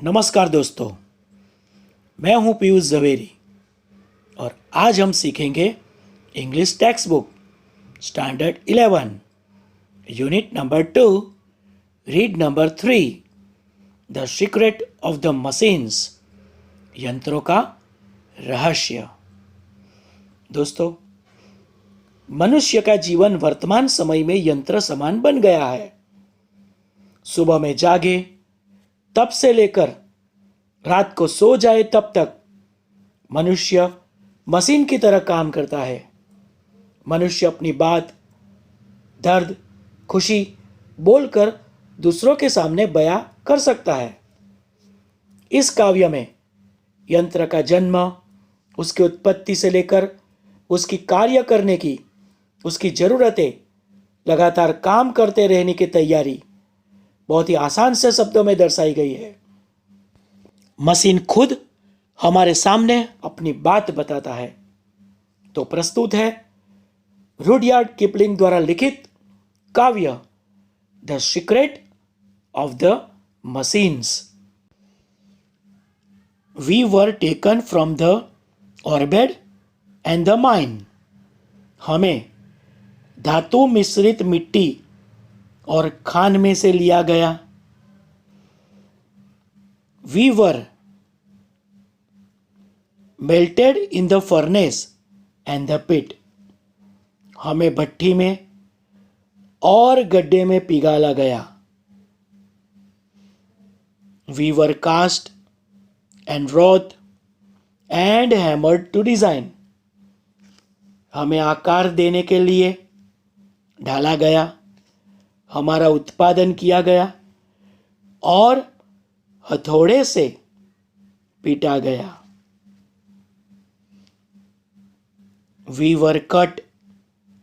नमस्कार दोस्तों, मैं हूं पीयूष जवेरी और आज हम सीखेंगे English text book standard 11 unit number 2 read number 3 the secret of the machines यंत्रों का रहस्य। दोस्तों, मनुष्य का जीवन वर्तमान समय में यंत्र समान बन गया है। सुबह में जागे तब से लेकर रात को सो जाए तब तक मनुष्य मशीन की तरह काम करता है। मनुष्य अपनी बात, दर्द, खुशी बोलकर दूसरों के सामने बयां कर सकता है। इस काव्य में यंत्र का जन्म, उसकी उत्पत्ति से लेकर उसकी कार्य करने की, उसकी जरूरतें, लगातार काम करते रहने की तैयारी बहुत ही आसान से शब्दों में दर्शाई गई है। मशीन खुद हमारे सामने अपनी बात बताता है। तो प्रस्तुत है रुडयार्ड किपलिंग द्वारा लिखित काव्य the secret of the machines. We were taken from the ore bed and the mine. हमें धातु मिश्रित मिट्टी और खान में से लिया गया। We were melted in the furnace and the pit. हमें भट्ठी में और गड्ढे में पिघाला गया। We were cast and wrought and hammered to design. हमें आकार देने के लिए ढाला गया, हमारा उत्पादन किया गया और हथौड़े से पीटा गया। We were cut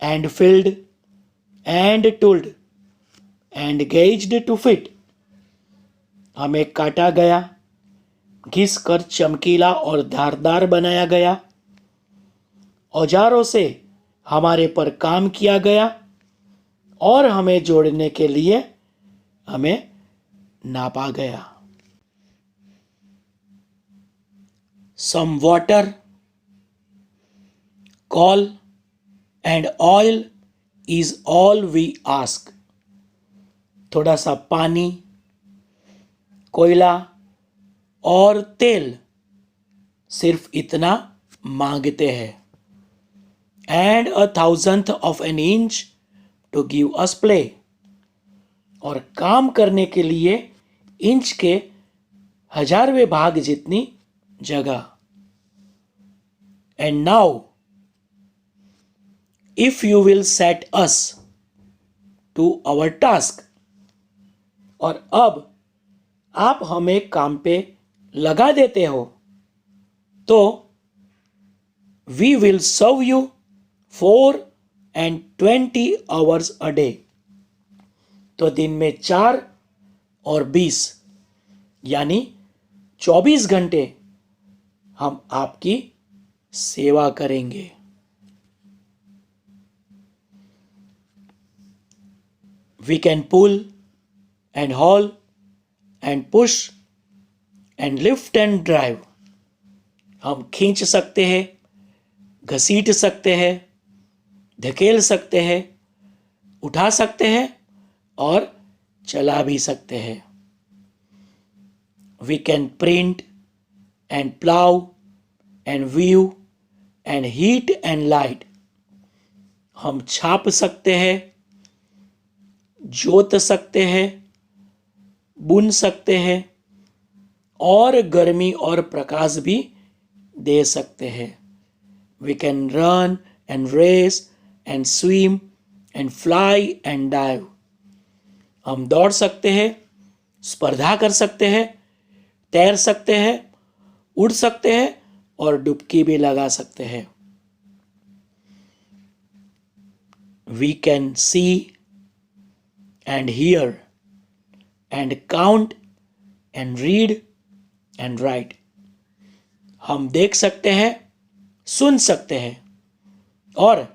and filed and tooled and gauged to fit. हमें काटा गया, घिस कर चमकीला और धारदार बनाया गया। औजारों से हमारे पर काम किया गया और हमें जोड़ने के लिए हमें नापा गया। Some water, coal and oil is all we ask। थोड़ा सा पानी, कोयला और तेल, सिर्फ इतना मांगते हैं। And a thousandth of an inch to give us play। और काम करने के लिए इंच के 1000वें भाग जितनी जगह। And now if you will set us to our task। और अब आप हमें काम पे लगा देते हो तो we will serve you 4 and 20 hours a day। तो दिन में 4 और 20 यानी 24 घंटे हम आपकी सेवा करेंगे। We can pull and haul and push and lift and drive. हम खींच सकते हैं, घसीट सकते हैं, धकेल सकते हैं, उठा सकते हैं और चला भी सकते हैं। We can print and plough and view and heat and light. हम छाप सकते हैं, जोत सकते हैं, बुन सकते हैं और गर्मी और प्रकाश भी दे सकते हैं। We can run and race and swim and fly and dive. हम दौड़ सकते हैं, स्पर्धा कर सकते हैं, तैर सकते हैं, उड़ सकते हैं और डुबकी भी लगा सकते हैं। We can see and hear and count and read and write. हम देख सकते हैं, सुन सकते हैं और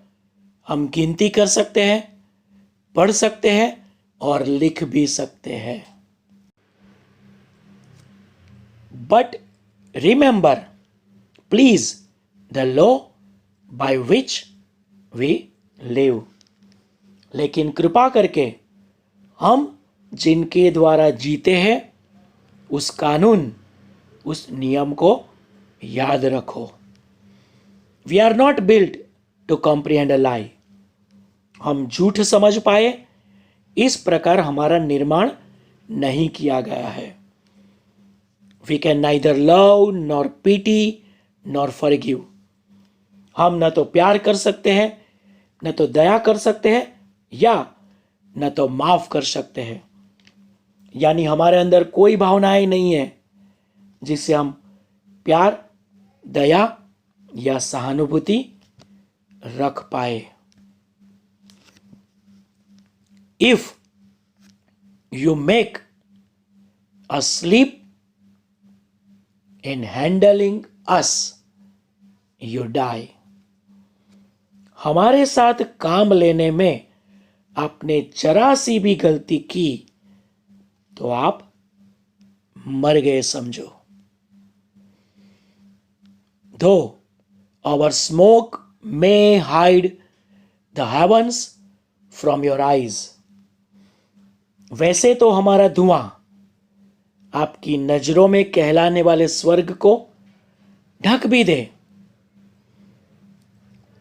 हम गिनती कर सकते हैं, पढ़ सकते हैं और लिख भी सकते हैं। But remember please the law by which we live. लेकिन कृपा करके हम जिनके द्वारा जीते हैं उस कानून, उस नियम को याद रखो। We are not built to comprehend a lie. हम झूठ समझ पाए इस प्रकार हमारा निर्माण नहीं किया गया है। We can neither love nor pity nor forgive. हम न तो प्यार कर सकते हैं, न तो दया कर सकते हैं, या न तो माफ कर सकते हैं। यानी हमारे अंदर कोई भावनाएं नहीं है जिससे हम प्यार, दया या सहानुभूति रख पाए। If you make a slip in handling us you die. हमारे साथ काम लेने में आपने जरा सी भी गलती की तो आप मर गए समझो। दो our smoke may hide the heavens from your eyes। वैसे तो हमारा धुआं आपकी नजरों में कहलाने वाले स्वर्ग को ढक भी दे,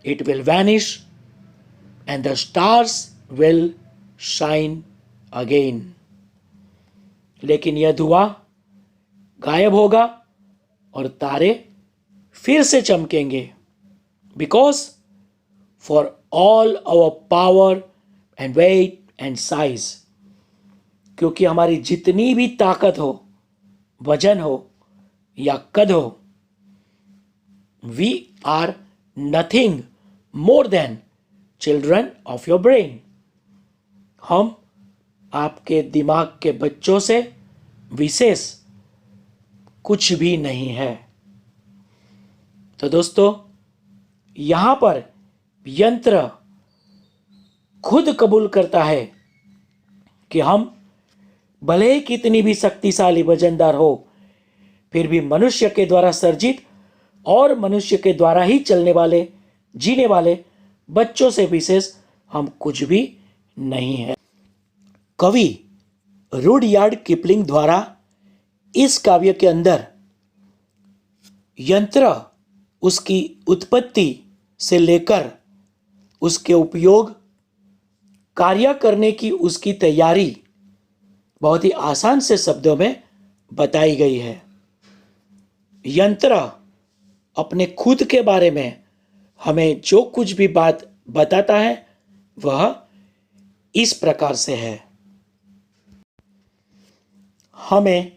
it will vanish and the stars will shine again। लेकिन यह धुआं गायब होगा और तारे फिर से चमकेंगे। Because for all our power and weight and size, क्योंकि हमारी जितनी भी ताकत हो, वजन हो या कद हो, we are nothing more than children of your brain. हम आपके दिमाग के बच्चों से विशेष कुछ भी नहीं है। तो दोस्तों, यहां पर यंत्र खुद कबूल करता है कि हम भले ही कितनी भी शक्तिशाली वजनदार हो, फिर भी मनुष्य के द्वारा सर्जित और मनुष्य के द्वारा ही चलने वाले, जीने वाले बच्चों से विशेष हम कुछ भी नहीं है। कवि रुडयार्ड किपलिंग द्वारा इस काव्य के अंदर यंत्र, उसकी उत्पत्ति से लेकर उसके उपयोग, कार्य करने की उसकी तैयारी बहुत ही आसान से शब्दों में बताई गई है। यंत्र अपने खुद के बारे में हमें जो कुछ भी बात बताता है वह इस प्रकार से है। हमें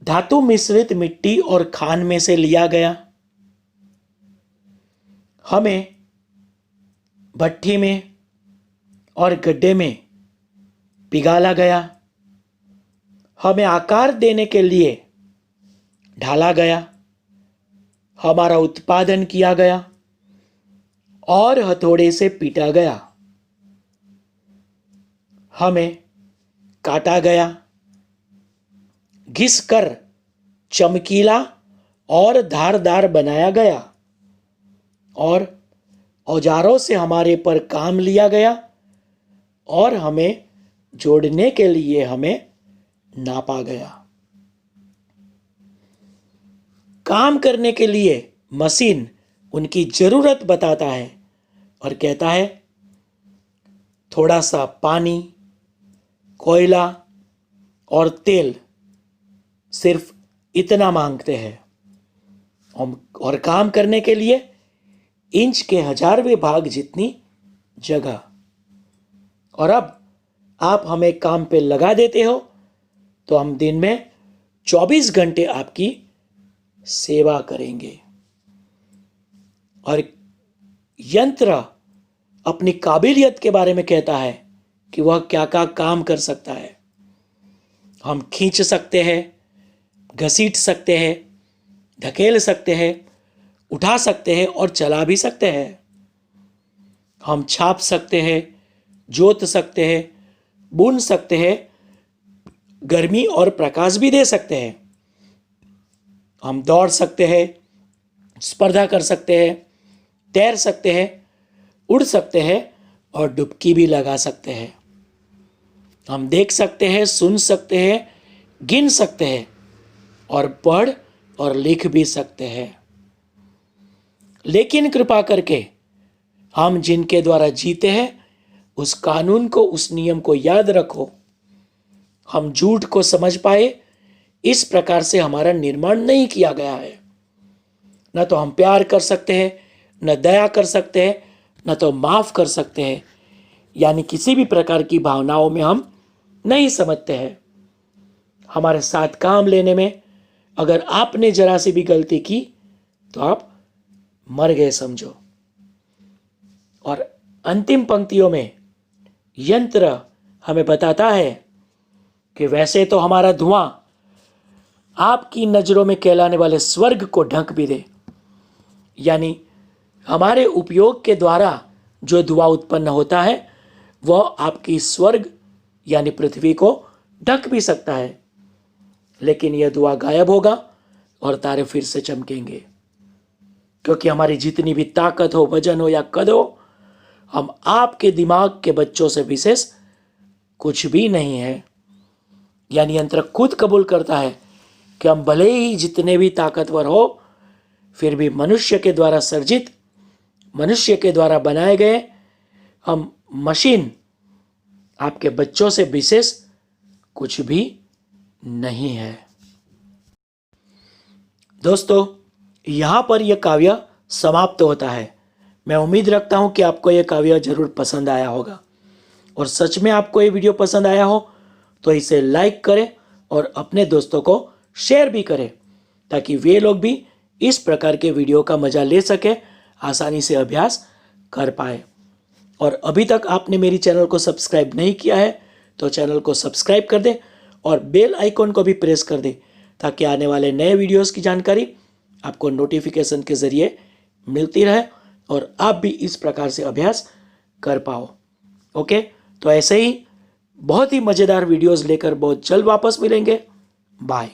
धातु मिश्रित मिट्टी और खान में से लिया गया, हमें भट्ठी में और गड्ढे में पिघाला गया, हमें आकार देने के लिए ढाला गया, हमारा उत्पादन किया गया और हथौड़े से पीटा गया, हमें काटा गया, घिस कर चमकीला और धारदार बनाया गया और औजारों से हमारे पर काम लिया गया और हमें जोड़ने के लिए हमें नापा गया। काम करने के लिए मशीन उनकी जरूरत बताता है और कहता है थोड़ा सा पानी, कोयला और तेल, सिर्फ इतना मांगते हैं। और काम करने के लिए इंच के 1000वें भाग जितनी जगह। और अब आप हमें काम पे लगा देते हो तो हम दिन में 24 घंटे आपकी सेवा करेंगे। और यंत्र अपनी काबिलियत के बारे में कहता है कि वह क्या क्या काम कर सकता है। हम खींच सकते हैं, घसीट सकते हैं, धकेल सकते हैं, उठा सकते हैं और चला भी सकते हैं। हम छाप सकते हैं, जोत सकते हैं, बुन सकते हैं, गर्मी और प्रकाश भी दे सकते हैं। हम दौड़ सकते हैं, स्पर्धा कर सकते हैं, तैर सकते हैं, उड़ सकते हैं और डुबकी भी लगा सकते हैं। हम देख सकते हैं, सुन सकते हैं, गिन सकते हैं और पढ़ और लिख भी सकते हैं। लेकिन कृपा करके हम जिनके द्वारा जीते हैं उस कानून को, उस नियम को याद रखो। हम झूठ को समझ पाए, इस प्रकार से हमारा निर्माण नहीं किया गया है। न तो हम प्यार कर सकते हैं, न दया कर सकते हैं, न तो माफ कर सकते हैं, यानी किसी भी प्रकार की भावनाओं में हम नहीं समझते हैं। हमारे साथ काम लेने में अगर आपने जरा सी भी गलती की तो आप मर गए समझो। और अंतिम पंक्तियों में यंत्र हमें बताता है कि वैसे तो हमारा धुआं आपकी नजरों में कहलाने वाले स्वर्ग को ढक भी दे, यानी हमारे उपयोग के द्वारा जो धुआं उत्पन्न होता है वह आपकी स्वर्ग यानी पृथ्वी को ढक भी सकता है, लेकिन यह धुआं गायब होगा और तारे फिर से चमकेंगे। क्योंकि हमारी जितनी भी ताकत हो, वजन हो या कद हो, हम आपके दिमाग के बच्चों से विशेष कुछ भी नहीं है। यानी यंत्र खुद कबूल करता है कि हम भले ही जितने भी ताकतवर हो, फिर भी मनुष्य के द्वारा सर्जित, मनुष्य के द्वारा बनाए गए हम मशीन आपके बच्चों से विशेष कुछ भी नहीं है। दोस्तों, यहाँ पर यह काव्य समाप्त होता है। मैं उम्मीद रखता हूँ कि आपको यह काव्य जरूर पसंद आया होगा, और सच में आपको ये वीडियो पसंद आया हो तो इसे लाइक करें और अपने दोस्तों को शेयर भी करें, ताकि वे लोग भी इस प्रकार के वीडियो का मजा ले सके, आसानी से अभ्यास कर पाए। और अभी तक आपने मेरी चैनल को सब्सक्राइब नहीं किया है तो चैनल को सब्सक्राइब कर दें और बेल आइकॉन को भी प्रेस कर दें, ताकि आने वाले नए वीडियोस की जानकारी आपको नोटिफिकेशन के ज़रिए मिलती रहे और आप भी इस प्रकार से अभ्यास कर पाओ। ओके, तो ऐसे ही बहुत ही मज़ेदार वीडियोस लेकर बहुत जल्द वापस मिलेंगे। बाय।